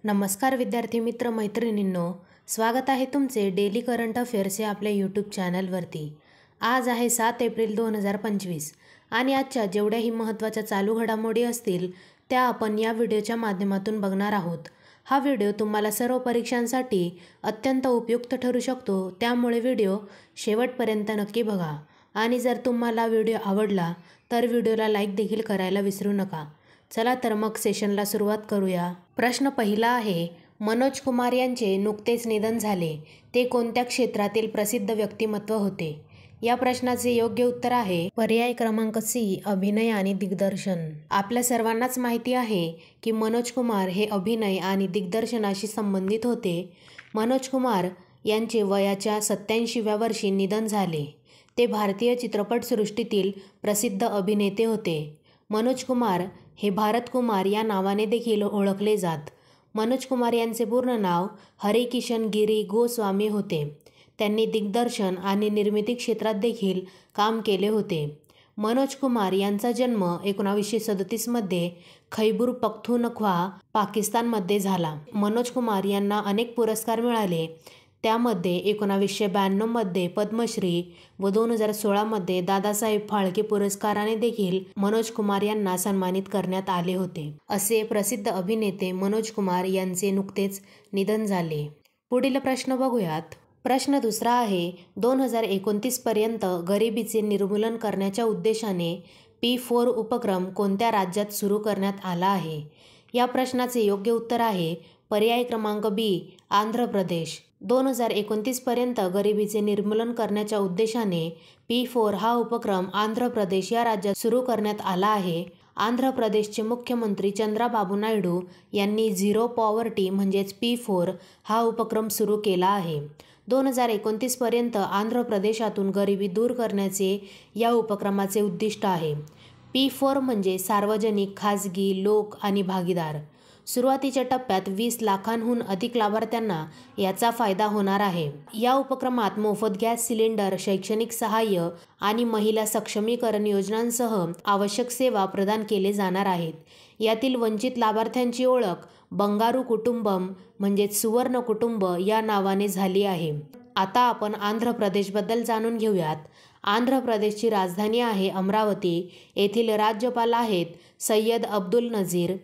नमस्कार विद्यार्थी मित्र मैत्रिणींनो, स्वागत आहे तुमचे डेली करंट अफेअर्स या आपल्या यूट्यूब चॅनलवरती। आज आहे 7 एप्रिल 2025 आणि आजच्या जेवढ्याही महत्त्वाच्या चालू घडामोडी असतील त्या आपण या व्हिडिओच्या माध्यमातून बघणार आहोत। हा व्हिडिओ तुम्हाला सर्व परीक्षांसाठी अत्यंत उपयुक्त ठरू शकतो, त्यामुळे व्हिडिओ शेवटपर्यंत नक्की बघा आणि जर तुम्हाला व्हिडिओ आवडला तर व्हिडिओला लाईक देखील करायला विसरू नका। चला तर मग सेशनला सुरुवात करूया। प्रश्न पहिला आहे, मनोज कुमार यांचे नुकतेच निधन झाले, ते कोणत्या क्षेत्रातील प्रसिद्ध व्यक्तिमत्व होते? या प्रश्नाचे योग्य उत्तर आहे पर्याय क्रमांक सी, अभिनय आणि दिग्दर्शन। आपल्या सर्वांनाच माहिती आहे की मनोज कुमार हे अभिनय आणि दिग्दर्शनाशी संबंधित होते। मनोज कुमार यांचे वयाच्या 87व्या वर्षी निधन झाले। ते भारतीय चित्रपटसृष्टीतील प्रसिद्ध अभिनेते होते। मनोज कुमार हे भारत कुमार या नावाने देखील ओळखले जात। मनोज कुमार यांचे पूर्ण नाव हरिकिशन गिरी गोस्वामी होते। त्यांनी दिग्दर्शन आणि निर्मिती क्षेत्रात देखील काम केले होते। मनोज कुमार यांचा जन्म 1937 मध्ये खैबर पख्तूनख्वा, पाकिस्तानमध्ये झाला। मनोज कुमार यांना अनेक पुरस्कार मिळाले, त्यामध्ये 1992 मध्ये पद्मश्री व 2016 मध्ये दादासाहेब फाळके पुरस्काराने देखील मनोज कुमार यांना सन्मानित करण्यात आले होते। असे प्रसिद्ध अभिनेते मनोज कुमार यांचे नुकतेच निधन झाले। पुढील प्रश्न बघूयात। प्रश्न दुसरा आहे, 2029 पर्यंत गरिबीचे निर्मूलन करण्याच्या उद्देशाने P4 उपक्रम कोणत्या राज्यात सुरू करण्यात आला आहे? या प्रश्नाचे योग्य उत्तर आहे पर्याय क्रमांक बी, आंध्र प्रदेश। 2029 पर्यंत गरिबीचे निर्मूलन करण्याच्या उद्देशाने P4 हा उपक्रम आंध्र प्रदेश या राज्यात सुरू करण्यात आला आहे। आंध्र प्रदेशचे मुख्यमंत्री चंद्राबाबू नायडू यांनी झिरो पॉवर्टी म्हणजेच P4 हा उपक्रम सुरू केला आहे। 2029 पर्यंत आंध्र प्रदेशातून गरिबी दूर करण्याचे या उपक्रमाचे उद्दिष्ट आहे। P4 म्हणजे सार्वजनिक, खाजगी, लोक आणि भागीदार। सुरुवातीच्या टप्प्यात 20 लाखांहून अधिक लाभार्थ्यांना याचा फायदा होणार आहे। या उपक्रमात मोफत गॅस सिलेंडर, शैक्षणिक सहाय्य आणि महिला सक्षमीकरण योजनांसह आवश्यक सेवा प्रदान केले जाणार आहेत। यातील वंचित लाभार्थ्यांची ओळख बंगारू कुटुंबम म्हणजेच सुवर्ण कुटुंब या नावाने झाली आहे। आता आपण आंध्र प्रदेशबद्दल जाणून घेऊयात। आंध्र प्रदेशची राजधानी आहे अमरावती। येथील राज्यपाल आहेत सय्यद अब्दुल नझीर।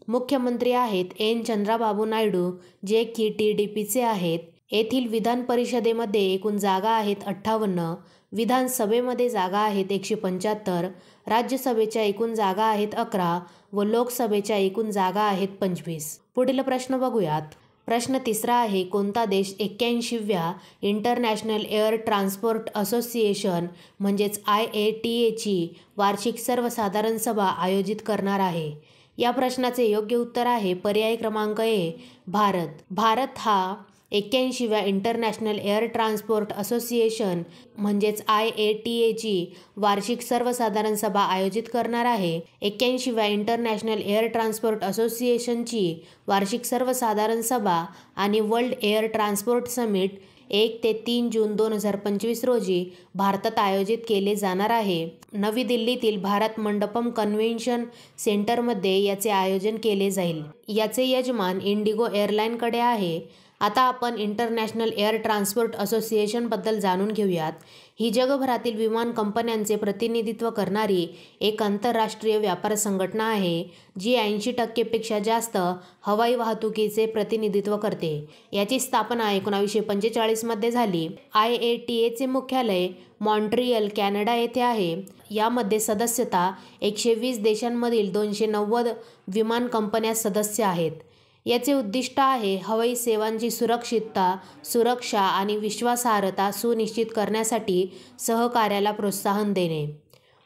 मुख्यमंत्री आहेत एन चंद्राबाबू नायडू, जे की TDPचे आहेत। येथील विधान परिषदेमध्ये एकूण जागा आहेत 58, विधानसभेमध्ये जागा आहेत 175, राज्यसभेच्या एकूण जागा आहेत 11 व लोकसभेच्या एकूण जागा आहेत 25। पुढील प्रश्न बघूयात। प्रश्न तिसरा आहे, कोणता देश 81व्या इंटरनॅशनल एअर ट्रान्सपोर्ट असोसिएशन म्हणजेच IATA वार्षिक सर्वसाधारण सभा आयोजित करणार आहे? या प्रश्नाचे योग्य उत्तर आहे पर्याय क्रमांक ए, भारत। भारत हा 81व्या इंटरनॅशनल एअर ट्रान्सपोर्ट असोसिएशन म्हणजेच IATA वार्षिक सर्वसाधारण सभा आयोजित करणार आहे। 81व्या इंटरनॅशनल एअर ट्रान्सपोर्ट असोसिएशनची वार्षिक सर्वसाधारण सभा आणि वर्ल्ड एअर ट्रान्सपोर्ट समिट 1 ते 3 जून 2025 रोजी भारतात आयोजित केले जाणार आहे। नवी दिल्लीतील भारत मंडपम कन्व्हेन्शन सेंटरमध्ये याचे आयोजन केले जाईल। याचे यजमान इंडिगो एअरलाईनकडे आहे। आता आपण इंटरनॅशनल एअर ट्रान्सपोर्ट असोसिएशनबद्दल जाणून घेऊयात। ही जगभरातील विमान कंपन्यांचे प्रतिनिधित्व करणारी एक आंतरराष्ट्रीय व्यापार संघटना आहे, जी 80% पेक्षा जास्त हवाई वाहतुकीचे प्रतिनिधित्व करते। याची स्थापना 1945 मध्ये झाली। IATAचे मुख्यालय मॉन्ट्रियल, कॅनडा येथे आहे। यामध्ये सदस्यता 120 देशांमधील 290 विमान कंपन्या सदस्य आहेत। याचे उद्दिष्ट आहे हवाई सेवांची सुरक्षितता, सुरक्षा आणि विश्वासार्हता सुनिश्चित करण्यासाठी सहकार्याला प्रोत्साहन देणे।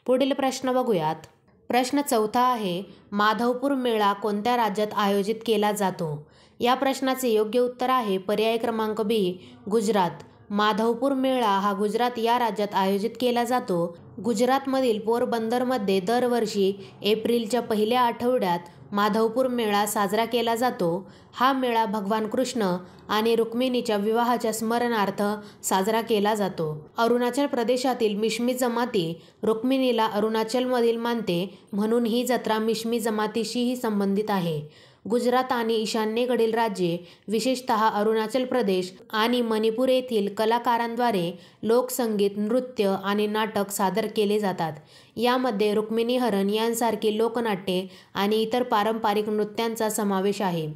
पुढील प्रश्न बघूयात। प्रश्न चौथा आहे, माधवपूर मेळा कोणत्या राज्यात आयोजित केला जातो? या प्रश्नाचे योग्य उत्तर आहे पर्याय क्रमांक बी, गुजरात। माधवपूर मेळा हा गुजरात या राज्यात आयोजित केला जातो। गुजरातमधील पोरबंदरमध्ये दरवर्षी एप्रिलच्या पहिल्या आठवड्यात माधवपूर मेळा साजरा केला जातो। हा मेळा भगवान कृष्ण आणि रुक्मिणीच्या विवाहाच्या स्मरणार्थ साजरा केला जातो। अरुणाचल प्रदेशातील मिश्मी जमाती रुक्मिणीला अरुणाचलमधील मानते, म्हणून ही जत्रा मिश्मी जमातीशीही संबंधित आहे। गुजरात आणि ईशान्येकडील राज्ये, विशेषतः अरुणाचल प्रदेश आणि मणिपूर येथील कलाकारांद्वारे लोकसंगीत, नृत्य आणि नाटक सादर केले जातात. यामध्ये रुक्मिणी हरण यांसारखी लोकनाट्ये आणि इतर पारंपरिक नृत्यांचा समावेश आहे.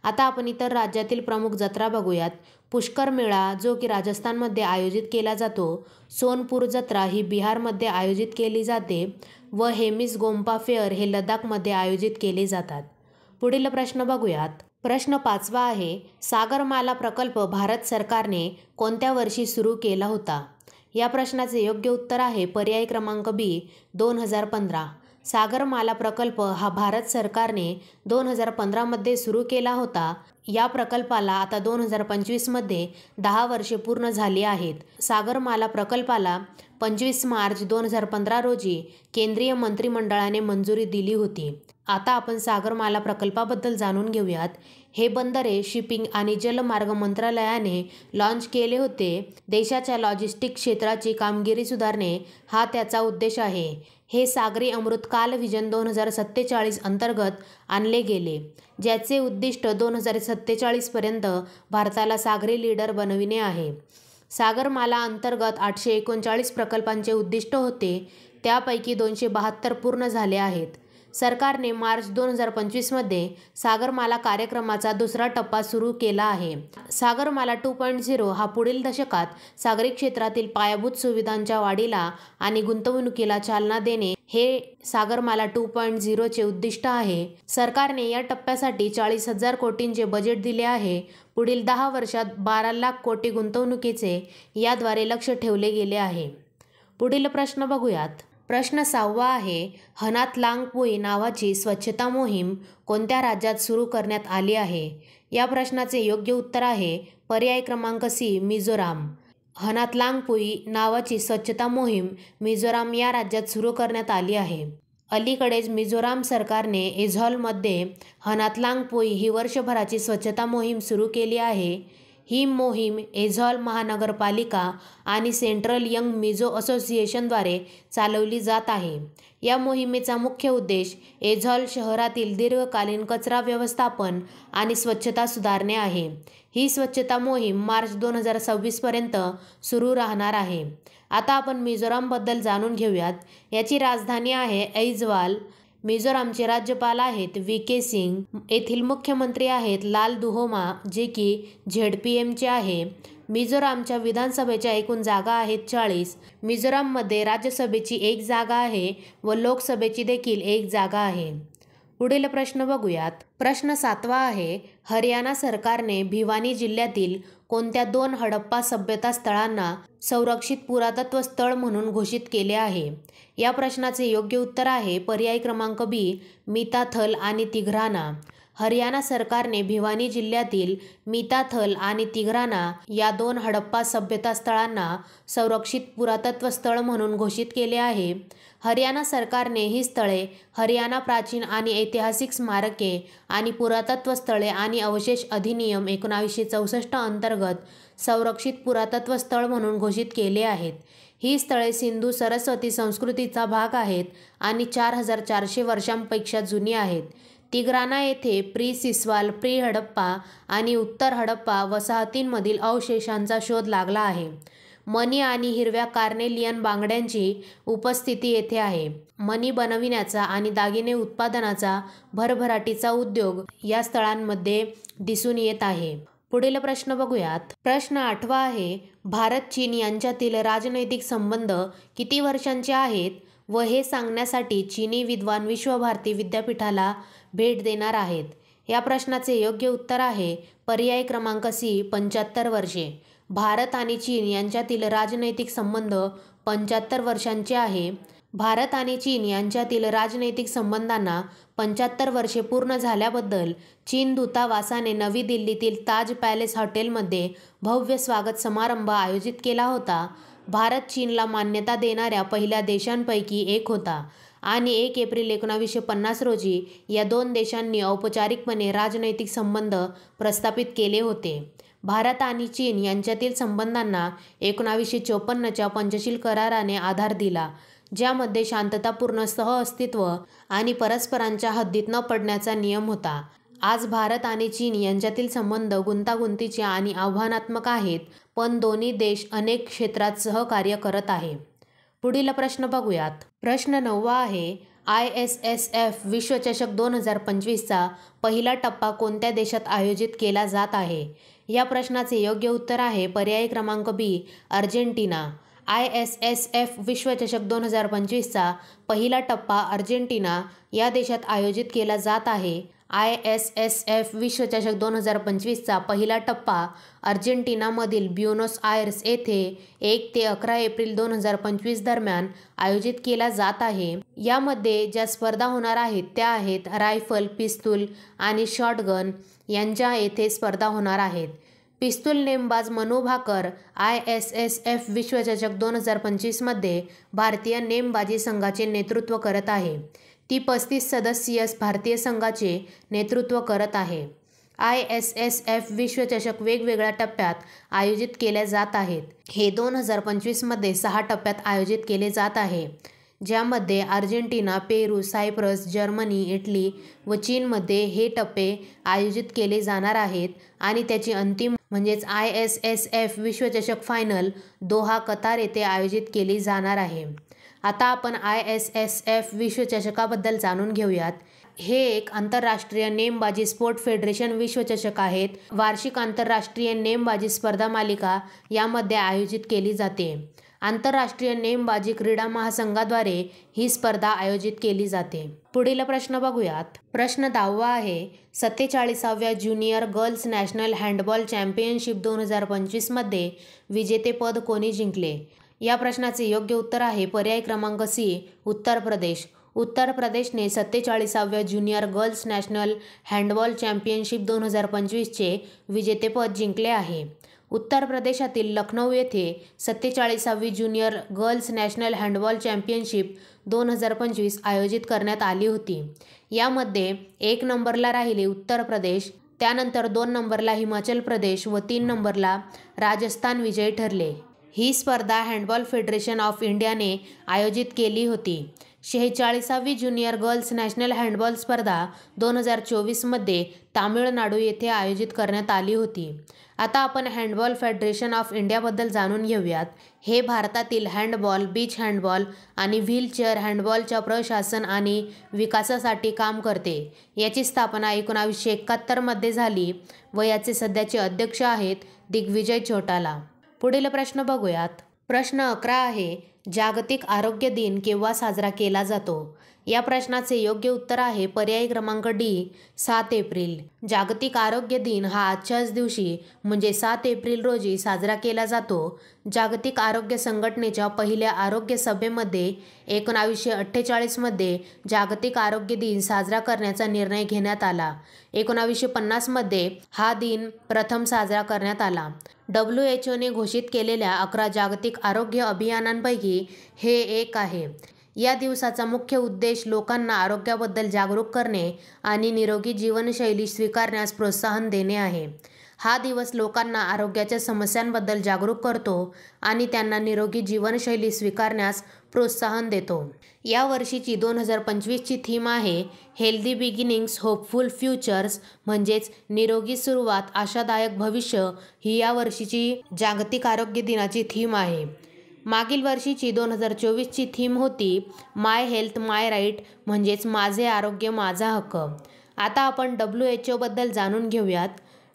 आता आपण इतर राज्यातील प्रमुख जत्रा बघूयात. पुष्कर मेळा जो की राजस्थानमध्ये आयोजित केला जातो. सोनपूर जत्रा ही बिहारमध्ये आयोजित केली जाते व हेमिस गोंपा फेअर हे लडाखमध्ये आयोजित केले जातात. पुढील प्रश्न बघूयात. प्रश्न 5वा आहे, सागरमाला प्रकल्प भारत सरकारने कोणत्या वर्षी सुरू केला होता? या प्रश्नाचे योग्य उत्तर आहे पर्याय क्रमांक बी 2015. सागरमाला प्रकल्प हा भारत सरकारने 2015मध्ये सुरू केला होता. या प्रकल्पाला आता 2025मध्ये 10 वर्षे पूर्ण झाली आहेत. सागरमाला प्रकल्पाला 25 मार्च 2015 रोजी केंद्रीय मंत्रिमंडळाने मंजुरी दिली होती. आता आपण सागरमाला प्रकल्पाबद्दल जाणून घेऊयात. हे बंदरे शिपिंग आणि जलमार्ग मंत्रालयाने लॉन्च केले होते. देशाच्या लॉजिस्टिक क्षेत्राची कामगिरी सुधारणे हा त्याचा उद्देश आहे. हे सागरी अमृतकाल व्हिजन 2047 अंतर्गत आणले गेले, ज्याचे उद्दिष्ट 2047 पर्यंत भारताला सागरी लीडर बनविणे आहे. सागरमाला अंतर्गत 839 प्रकल्पांचे उद्दिष्ट होते, त्यापैकी 272 पूर्ण झाले आहेत. सरकारने मार्च 2025मध्ये सागरमाला कार्यक्रमाचा दुसरा टप्पा सुरू केला आहे. सागरमाला 2.0 हा पुढील दशकात सागरी क्षेत्रातील पायाभूत सुविधांच्या वाढीला आणि गुंतवणुकीला चालना देणे हे सागरमाला 2.0चे उद्दिष्ट आहे. सरकारने या टप्प्यासाठी 40,000 कोटींचे बजेट दिले आहे. पुढील 10 वर्षात 12 लाख कोटी गुंतवणुकीचे याद्वारे लक्ष ठेवले गेले आहे. पुढील प्रश्न बघूयात. प्रश्न 6वा आहे, हनातलांगपुई नावाची स्वच्छता मोहीम कोणत्या राज्यात सुरू करण्यात आली आहे? या प्रश्नाचे योग्य उत्तर आहे पर्याय क्रमांक सी मिझोराम. हनातलांगपुई नावाची स्वच्छता मोहीम मिझोराम या राज्यात सुरू करण्यात आली आहे. अलीकडेच मिझोराम सरकारने ऐझॉलमध्ये हनातलांगपुई ही वर्षभराची स्वच्छता मोहीम सुरू केली आहे. ही मोहीम ऐझॉल महानगरपालिका आणि सेंट्रल यंग मिझो असोसिएशनद्वारे चालवली जात आहे. या मोहिमेचा मुख्य उद्देश ऐझॉल शहरातील दीर्घकालीन कचरा व्यवस्थापन आणि स्वच्छता सुधारणे आहे. ही स्वच्छता मोहीम मार्च 2026 पर्यंत सुरू राहणार आहे. आता आपण मिझोरामबद्दल जाणून घेऊयात. याची राजधानी आहे ऐझवाल. मिझोरामचे राज्यपाल आहेत व्ही.के. सिंग. येथील मुख्यमंत्री आहेत लाल दुहोमा, जे की ZPMचे आहे. मिझोरामच्या विधानसभेच्या एकूण जागा आहेत 40. मिझोराममध्ये राज्यसभेची 1 जागा आहे व लोकसभेची देखील 1 जागा आहे. पुढील प्रश्न बघूयात. प्रश्न 7वा आहे, हरियाणा सरकारने भिवानी जिल्ह्यातील कोणत्या 2 हडप्पा सभ्यता स्थळांना संरक्षित पुरातत्व स्थळ म्हणून घोषित केले आहे? या प्रश्नाचे योग्य उत्तर आहे पर्याय क्रमांक बी मीताथल आणि तिघराना. हरियाणा सरकारने भिवानी जिल्ह्यातील मीताथल आणि तिघराना या 2 हडप्पा सभ्यता स्थळांना संरक्षित पुरातत्व स्थळ म्हणून घोषित केले आहे. हरियाणा सरकारने ही स्थळे हरियाणा प्राचीन आणि ऐतिहासिक स्मारके आणि पुरातत्व स्थळे आणि अवशेष अधिनियम 1964 अंतर्गत संरक्षित पुरातत्व स्थळ म्हणून घोषित केले आहेत. ही स्थळे सिंधू सरस्वती संस्कृतीचा भाग आहेत आणि 4400 वर्षांपेक्षा जुनी आहेत. तिघराना येथे प्री-सिसवाल, प्री-हडप्पा आणि उत्तर हडप्पा वसाहतींमधील अवशेषांचा शोध लागला आहे. मणी आणि हिरव्या कार्नेलियन बांगड्यांची उपस्थिती येथे आहे. मणी बनविण्याचा आणि दागिने उत्पादनाचा भरभराटीचा उद्योग या स्थळांमध्ये दिसून येत आहे. पुढील प्रश्न बघूयात. प्रश्न 8वा आहे, भारत-चीन यांच्यातील राजनैतिक संबंध किती वर्षांचे आहेत व हे सांगण्यासाठी चीनी विद्वान विश्वभारती विद्यापीठाला भेट देणार आहेत? या प्रश्नाचे योग्य उत्तर आहे पर्याय क्रमांक सी 75 वर्षे. भारत आणि चीन यांच्यातील राजनैतिक संबंध 75 वर्षांचे आहे. भारत आणि चीन यांच्यातील राजनैतिक संबंधांना 75 वर्षे पूर्ण झाल्याबद्दल चीन दूतावासाने नवी दिल्लीतील ताज पॅलेस हॉटेलमध्ये भव्य स्वागत समारंभ आयोजित केला होता. भारत चीनला मान्यता देणाऱ्या पहिल्या देशांपैकी एक होता आणि 1 एप्रिल 1950 रोजी या 2 देशांनी औपचारिकपणे राजनैतिक संबंध प्रस्थापित केले होते. भारत आणि चीन यांच्यातील संबंधांना 1954च्या पंचशील कराराने आधार दिला, ज्यामध्ये शांततापूर्ण सहअस्तित्व आणि परस्परांच्या हद्दीत न पडण्याचा नियम होता. आज भारत आणि चीन यांच्यातील संबंध गुंतागुंतीचे आणि आव्हानात्मक आहेत, पण दोन्ही देश अनेक क्षेत्रात सहकार्य करत आहे. पुढील प्रश्न बघूयात. प्रश्न 9वा आहे, ISSF विश्वचषक 2025चा पहिला टप्पा कोणत्या देशात आयोजित केला जात आहे? या प्रश्नाचे योग्य उत्तर आहे पर्याय क्रमांक बी, अर्जेंटिना. ISSF विश्वचषक 2025चा पहिला टप्पा अर्जेंटिना या देशात आयोजित केला जात आहे. ISSF विश्वचषक 2025चा पहिला टप्पा अर्जेंटिनामधील ब्युनोस आयर्स येथे 1 ते 11 एप्रिल 2025 दरम्यान आयोजित केला जात आहे. यामध्ये ज्या स्पर्धा होणार आहेत त्या आहेत रायफल, पिस्तूल आणि शॉटगन यांच्या येथे स्पर्धा होणार आहेत. पिस्तूल नेमबाज मनू भाकर ISSF विश्वचषक 2025मध्ये भारतीय नेमबाजी संघाचे नेतृत्व करत आहे. ती 35 सदस्यीय भारतीय संघाचे नेतृत्व करत आहे. ISSF विश्वचषक वेगवेगळ्या टप्प्यात आयोजित केले जात आहेत. हे 2025मध्ये 6 टप्प्यात आयोजित केले जात आहे, ज्यामध्ये अर्जेंटिना, पेरू, सायप्रस, जर्मनी, इटली व चीनमध्ये हे टप्पे आयोजित केले जाणार आहेत आणि त्याची अंतिम म्हणजेच ISSF विश्वचषक फायनल दोहा, कतार येथे आयोजित केली जाणार आहे. आता आपण ISSF विश्वचषकाबद्दल जाणून घेऊयात. हे एक आंतरराष्ट्रीय नेमबाजी स्पोर्ट फेडरेशन विश्वचषक आहेत. वार्षिक आंतरराष्ट्रीय नेमबाजी स्पर्धा मालिका यामध्ये आयोजित केली जाते. आंतरराष्ट्रीय नेमबाजी क्रीडा महासंघाद्वारे ही स्पर्धा आयोजित केली जाते. पुढील प्रश्न बघूयात. प्रश्न 10वा आहे, 47व्या junior girls national handball championship 2025मध्ये विजेतेपद कोणी जिंकले? या प्रश्नाचे योग्य उत्तर आहे पर्याय क्रमांक सी, उत्तर प्रदेश. उत्तर प्रदेशने 47व्या junior girls national handball championship 2025चे विजेतेपद जिंकले आहे. उत्तर प्रदेशातील लखनौ येथे 47वी junior girls national handball championship 2025 आयोजित करण्यात आली होती. यामध्ये 1 नंबरला राहिले उत्तर प्रदेश, त्यानंतर 2 नंबरला हिमाचल प्रदेश व 3 नंबरला राजस्थान विजयी ठरले. ही स्पर्धा हँडबॉल फेडरेशन ऑफ इंडियाने आयोजित केली होती. 46वी ज्युनियर गर्ल्स नॅशनल हँडबॉल स्पर्धा 2024मध्ये तामिळनाडू येथे आयोजित करण्यात आली होती. आता आपण हँडबॉल फेडरेशन ऑफ इंडियाबद्दल जाणून घेऊयात. हे भारतातील हँडबॉल, बीच हँडबॉल आणि व्हीलचेअर हँडबॉलच्या प्रशासन आणि विकासासाठी काम करते. याची स्थापना 1971मध्ये झाली व याचे सध्याचे अध्यक्ष आहेत दिग्विजय चौटाला. पुढील प्रश्न बघूयात. प्रश्न 11 आहे, जागतिक आरोग्य दिन केव्हा साजरा केला जातो? या प्रश्नाचे योग्य उत्तर आहे पर्याय क्रमांक डी, 7 एप्रिल. जागतिक आरोग्य दिन हा आजच्याच दिवशी म्हणजे 7 एप्रिल रोजी साजरा केला जातो. जागतिक आरोग्य संघटनेच्या पहिल्या आरोग्य सभेमध्ये 1948मध्ये जागतिक आरोग्य दिन साजरा करण्याचा निर्णय घेण्यात आला. 1950मध्ये हा दिन प्रथम साजरा करण्यात आला. WHOने घोषित केलेल्या 11 जागतिक आरोग्य अभियानांपैकी हे एक आहे. या दिवसाचा मुख्य उद्देश लोकांना आरोग्याबद्दल जागरूक करणे आणि निरोगी जीवनशैली स्वीकारण्यास प्रोत्साहन देणे आहे. हा दिवस लोकांना आरोग्याच्या समस्यांबद्दल जागरूक करतो आणि त्यांना निरोगी जीवनशैली स्वीकारण्यास प्रोत्साहन देतो. या वर्षीची 2025ची थीम आहे हेल्दी बिगिनिंग्स होपफुल फ्युचर्स, म्हणजेच निरोगी सुरुवात आशादायक भविष्य ही या वर्षीची जागतिक आरोग्य दिनाची थीम आहे. मागील वर्षीची 2024ची थीम होती माय हेल्थ माय राईट, म्हणजेच माझे आरोग्य माझा हक्क. आता आपण WHOबद्दल जाणून घेऊयात.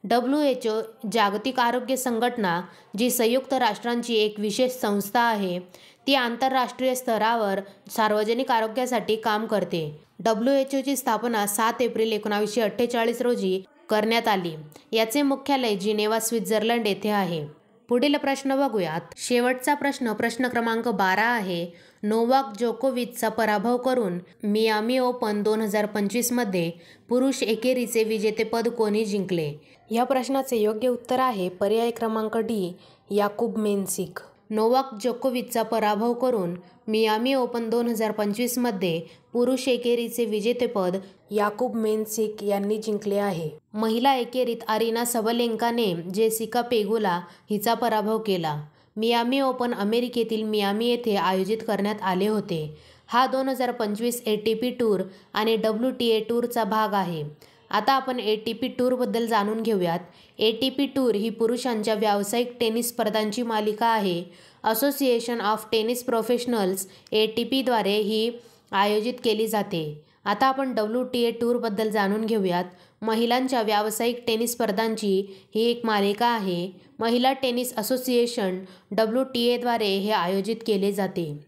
WHO जागतिक आरोग्य संघटना, जी संयुक्त राष्ट्रांची एक विशेष संस्था आहे, ती आंतरराष्ट्रीय स्तरावर सार्वजनिक आरोग्यासाठी काम करते. WHOची स्थापना 7 एप्रिल 1948 रोजी करण्यात आली. याचे मुख्यालय जिनेवा, स्वित्झर्लंड येथे आहे. पुढील प्रश्न बघूयात. शेवटचा प्रश्न क्रमांक 12 आहे, नोवाक जोकोविचचा पराभव करून मियामी ओपन 2025मध्ये पुरुष एकेरीचे विजेतेपद कोणी जिंकले? या प्रश्नाचे योग्य उत्तर आहे पर्याय क्रमांक डी, याकुब मेन्सिक. नोवाक जोकोविचचा पराभव करून मियामी ओपन 2025मध्ये पुरुष एकेरीचे विजेतेपद याकुब मेन्सिक यांनी जिंकले आहे. महिला एकेरीत अरिना सबलेंकाने जेसिका पेगुला हिचा पराभव केला. मियामी ओपन अमेरिकेतील मियामी येथे आयोजित करण्यात आले होते. हा 2025 ATP टूर आणि WTA टूरचा भाग आहे. आता आपण ATP टूरबद्दल जाणून घेऊयात. ATP टूर ही पुरुषांच्या व्यावसायिक टेनिस स्पर्धांची मालिका आहे. असोसिएशन ऑफ टेनिस प्रोफेशनल्स ATPद्वारे ही आयोजित केली जाते. आता आपण WTA टूरबद्दल जाणून घेऊयात. महिलांच्या व्यावसायिक टेनिस स्पर्धांची ही एक मालिका आहे. महिला टेनिस असोसिएशन WTAद्वारे हे आयोजित केले जाते.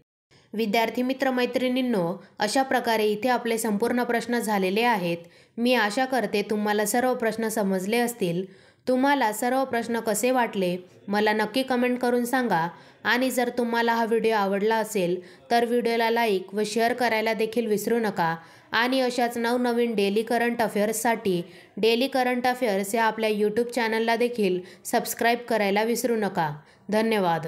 विद्यार्थी मित्र मैत्रिणींनो, अशा प्रकारे इथे आपले संपूर्ण प्रश्न झालेले आहेत. मी आशा करते तुम्हाला सर्व प्रश्न समजले असतील. तुम्हाला सर्व प्रश्न कसे वाटले मला नक्की कमेंट करून सांगा. आणि जर तुम्हाला हा व्हिडिओ आवडला असेल तर व्हिडिओला लाईक व शेअर करायला देखील विसरू नका. आणि अशाच नवनवीन डेली करंट अफेअर्ससाठी डेली करंट अफेअर्स या आपल्या यूट्यूब चॅनलला देखील सबस्क्राईब करायला विसरू नका. धन्यवाद.